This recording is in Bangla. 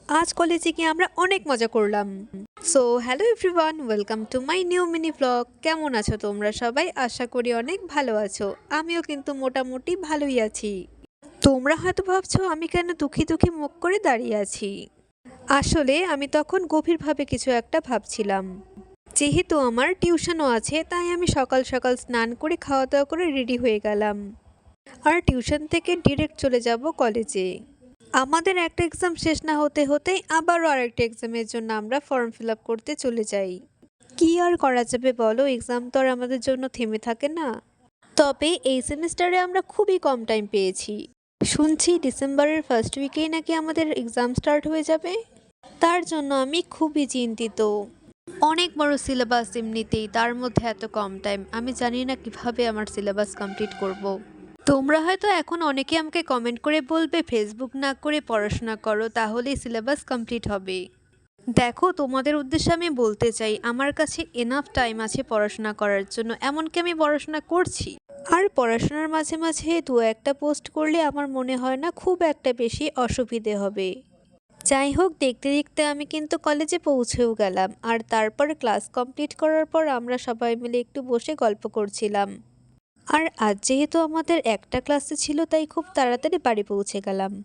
আজ কলেজে গিয়ে আমরা অনেক মজা করলাম। So hello everyone, welcome to my new mini blog. কেমন আছো তোমরা সবাই? আশা করি অনেক ভালো আছো। আমিও কিন্তু মোটামুটি ভালোই আছি। তোমরা হয়তো ভাবছো আমি কেন দুঃখী দুঃখী মুখ করে দাঁড়িয়ে আছি। আসলে আমি তখন গভীরভাবে কিছু একটা ভাবছিলাম। যেহেতু আমার টিউশনও আছে, তাই আমি সকাল সকাল স্নান করে খাওয়া দাওয়া করে রেডি হয়ে গেলাম। আর টিউশন থেকে ডিরেক্ট চলে যাব কলেজে। আমাদের একটা এক্সাম শেষ না হতে হতেই আবারও আরেকটা এক্সামের জন্য আমরা ফর্ম ফিল আপ করতে চলে যাই। কি আর করা যাবে বলো, এক্সাম তো আর আমাদের জন্য থেমে থাকে না। তবে এই সেমিস্টারে আমরা খুবই কম টাইম পেয়েছি। শুনছি ডিসেম্বরের ফার্স্ট উইকেই নাকি আমাদের এক্সাম স্টার্ট হয়ে যাবে। তার জন্য আমি খুবই চিন্তিত। অনেক বড় সিলেবাস এমনিতেই, তার মধ্যে এত কম টাইম। আমি জানি না কিভাবে আমার সিলেবাস কমপ্লিট করব। তোমরা হয়তো এখন অনেকে আমাকে কমেন্ট করে বলবে ফেসবুক না করে পড়াশোনা করো, তাহলেই সিলেবাস কমপ্লিট হবে। দেখো, তোমাদের উদ্দেশ্যে আমি বলতে চাই আমার কাছে এনাফ টাইম আছে পড়াশোনা করার জন্য, এমনকি আমি পড়াশোনা করছি। আর পড়াশোনার মাঝে মাঝে দু একটা পোস্ট করলে আমার মনে হয় না খুব একটা বেশি অসুবিধে হবে। যাই হোক, দেখতে দেখতে আমি কিন্তু কলেজে পৌঁছেও গেলাম। আর তারপর ক্লাস কমপ্লিট করার পর আমরা সবাই মিলে একটু বসে গল্প করছিলাম। আর আজ যেহেতু আমাদের একটা ক্লাসে ছিল, তাই খুব তাড়াতাড়ি বাড়ি পৌঁছে গেলাম।